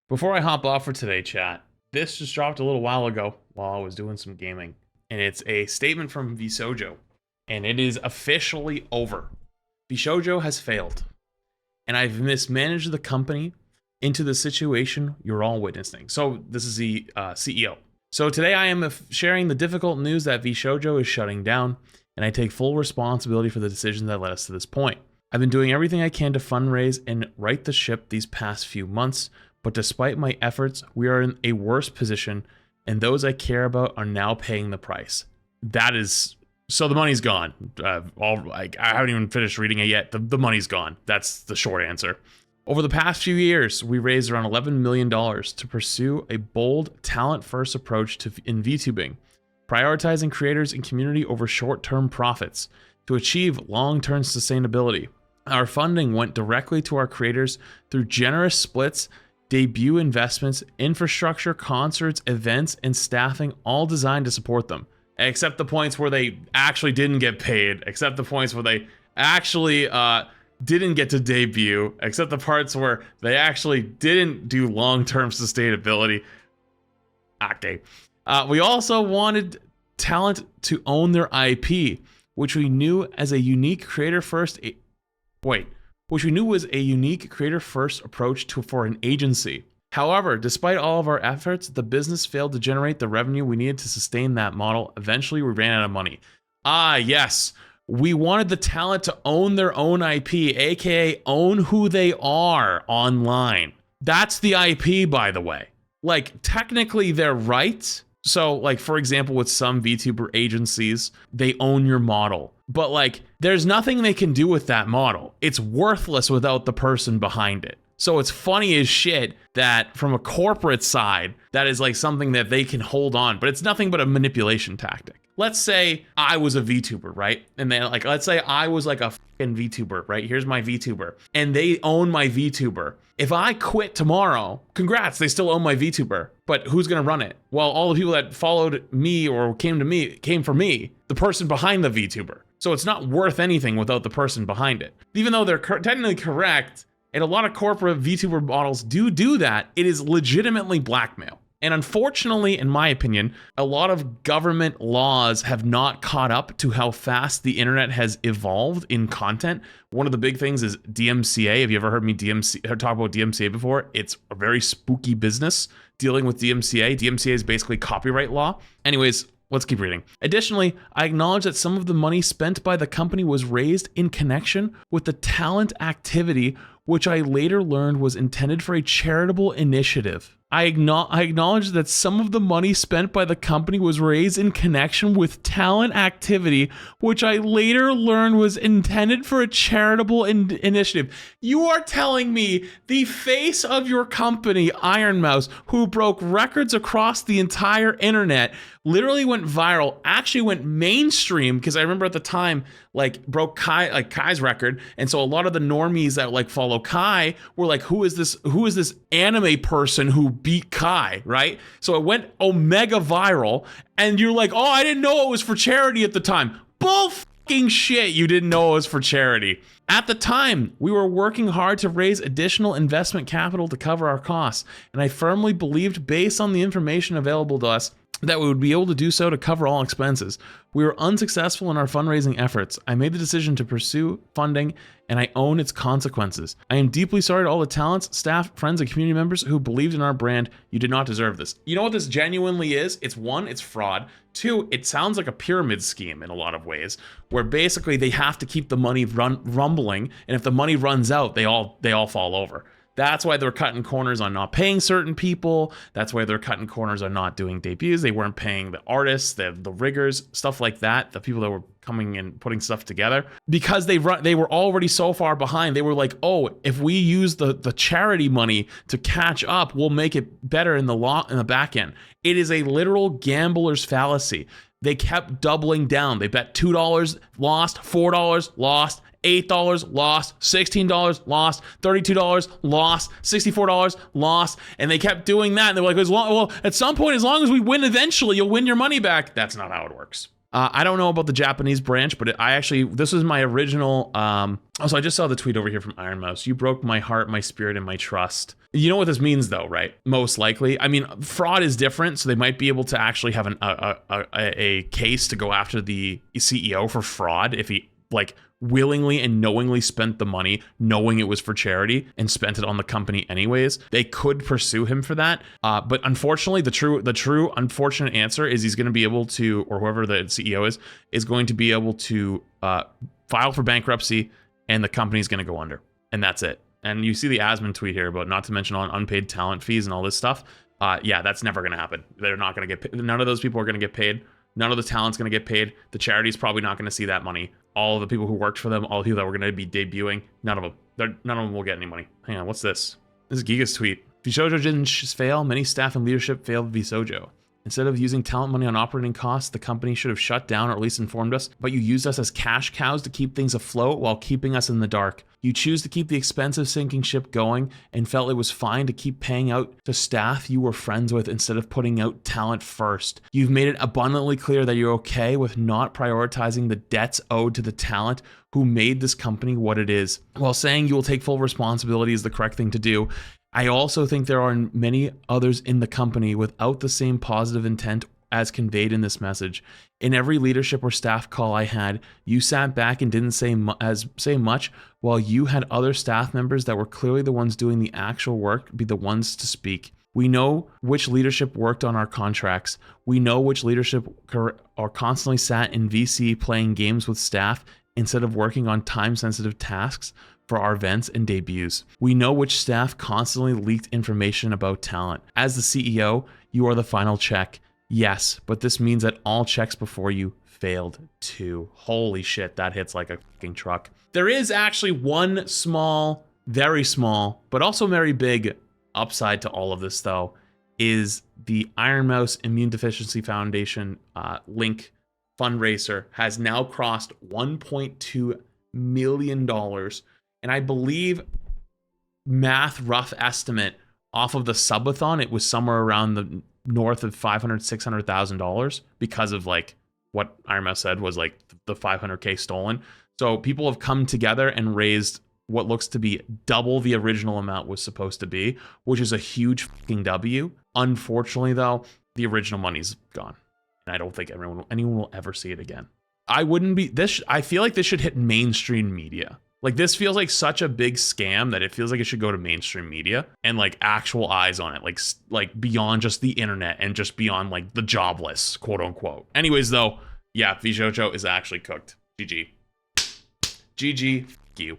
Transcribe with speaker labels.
Speaker 1: Before I hop off for today, chat, this just dropped a little while ago while I was doing some gaming. And it's a statement from Vshojo. And it is officially over. Vshojo has failed. And I've mismanaged the company into the situation you're all witnessing. So this is the CEO. So today I am sharing the difficult news that Vshojo is shutting down. And I take full responsibility for the decisions that led us to this point. I've been doing everything I can to fundraise and right the ship these past few months. But despite my efforts, we are in a worse position, and those I care about are now paying the price. That is, so the money's gone. I haven't even finished reading it yet. The money's gone. That's the short answer. Over the past few years, we raised around $11 million to pursue a bold, talent-first approach in VTubing, prioritizing creators and community over short-term profits to achieve long-term sustainability. Our funding went directly to our creators through generous splits, debut investments, infrastructure, concerts, events, and staffing, all designed to support them. Except the points where they actually didn't get paid, except the points where they actually didn't get to debut, except the parts where they actually didn't do long-term sustainability. Okay. We also wanted talent to own their IP, which we knew as a unique creator-first... which we knew was a unique creator-first approach for an agency. However, despite all of our efforts, the business failed to generate the revenue we needed to sustain that model. Eventually, we ran out of money. Yes, we wanted the talent to own their own IP, aka own who they are online. That's the IP, by the way. Like, technically, they're right. So, like, for example, with some VTuber agencies, they own your model. But, like, there's nothing they can do with that model. It's worthless without the person behind it. So it's funny as shit that from a corporate side, that is like something that they can hold on, but it's nothing but a manipulation tactic. Let's say I was a VTuber, right? And then like, let's say I was like a fucking VTuber, right? Here's my VTuber and they own my VTuber. If I quit tomorrow, congrats, they still own my VTuber, but who's gonna run it? Well, all the people that followed me or came for me, the person behind the VTuber. So it's not worth anything without the person behind it. Even though they're technically correct, and a lot of corporate VTuber models do that, it is legitimately blackmail. And unfortunately, in my opinion, a lot of government laws have not caught up to how fast the internet has evolved in content. One of the big things is DMCA. Have you ever heard me talk about DMCA before? It's a very spooky business dealing with DMCA. DMCA is basically copyright law. Anyways, let's keep reading. Additionally, I acknowledge that some of the money spent by the company was raised in connection with the talent activity, which I later learned was intended for a charitable initiative. I acknowledge that some of the money spent by the company was raised in connection with talent activity, which I later learned was intended for a charitable initiative. You are telling me the face of your company, Iron Mouse, who broke records across the entire internet, literally went viral, actually went mainstream, because I remember at the time, like, broke Kai's record, and so a lot of the normies that like follow Kai were like, who is this anime person who beat Kai, right? So it went omega viral, and you're like, oh, I didn't know it was for charity at the time. Bull fucking shit, you didn't know it was for charity. At the time, we were working hard to raise additional investment capital to cover our costs, and I firmly believed, based on the information available to us, that we would be able to do so to cover all expenses. We were unsuccessful in our fundraising efforts. I made the decision to pursue funding, and I own its consequences. I am deeply sorry to all the talents, staff, friends, and community members who believed in our brand. You did not deserve this. You know what this genuinely is? It's one, it's fraud. Two, it sounds like a pyramid scheme in a lot of ways, where basically they have to keep the money rumbling, and if the money runs out, they all fall over. That's why they're cutting corners on not paying certain people. That's why they're cutting corners on not doing debuts. They weren't paying the artists, the riggers, stuff like that, the people that were coming and putting stuff together. Because they were already so far behind, they were like, oh, if we use the charity money to catch up, we'll make it better in the back end. It is a literal gambler's fallacy. They kept doubling down. They bet $2, lost, $4, lost, $8 lost, $16 lost, $32 lost, $64 lost, and they kept doing that. And they were like, well, at some point, as long as we win eventually, you'll win your money back. That's not how it works. I don't know about the Japanese branch, but this was my original. Also, I just saw the tweet over here from Iron Mouse. You broke my heart, my spirit, and my trust. You know what this means, though, right? Most likely. I mean, fraud is different, so they might be able to actually have a case to go after the CEO for fraud if he, like, willingly and knowingly spent the money knowing it was for charity and spent it on the company anyways. They could pursue him for that. But unfortunately, the true unfortunate answer is he's going to be able to, or whoever the CEO is going to be able to file for bankruptcy, and the company's going to go under. And that's it. And you see the Asman tweet here about not to mention on unpaid talent fees and all this stuff. Yeah, that's never going to happen. They're not going to get paid. None of those people are going to get paid. None of the talent's going to get paid. The charity's probably not going to see that money. All of the people who worked for them, all the people that were going to be debuting, none of them will get any money. Hang on, what's this? This is Giga's tweet. Vshojo didn't fail. Many staff and leadership failed Vshojo. Instead of using talent money on operating costs, the company should have shut down or at least informed us, but you used us as cash cows to keep things afloat while keeping us in the dark. You choose to keep the expensive sinking ship going and felt it was fine to keep paying out to staff you were friends with instead of putting out talent first. You've made it abundantly clear that you're okay with not prioritizing the debts owed to the talent who made this company what it is. While saying you will take full responsibility is the correct thing to do, I also think there are many others in the company without the same positive intent as conveyed in this message. In every leadership or staff call I had, you sat back and didn't say much, while you had other staff members that were clearly the ones doing the actual work be the ones to speak. We know which leadership worked on our contracts. We know which leadership are constantly sat in VC playing games with staff instead of working on time-sensitive tasks for our events and debuts. We know which staff constantly leaked information about talent. As the CEO, you are the final check. Yes, but this means that all checks before you failed too. Holy shit, that hits like a fucking truck. There is actually one small, very small, but also very big upside to all of this, though, is the Iron Mouse Immune Deficiency Foundation link fundraiser has now crossed $1.2 million. And I believe, rough estimate, off of the subathon, it was somewhere around the north of $500,000, $600,000 because of like what Iron Mouse said was like the 500K stolen. So people have come together and raised what looks to be double the original amount was supposed to be, which is a huge fucking W. Unfortunately, though, the original money's gone. And I don't think anyone will ever see it again. I feel like this should hit mainstream media. Like, this feels like such a big scam that it feels like it should go to mainstream media and like actual eyes on it, like beyond just the internet and just beyond like the jobless, quote unquote. Anyways, though, yeah, Vshojo is actually cooked. GG. GG. F you.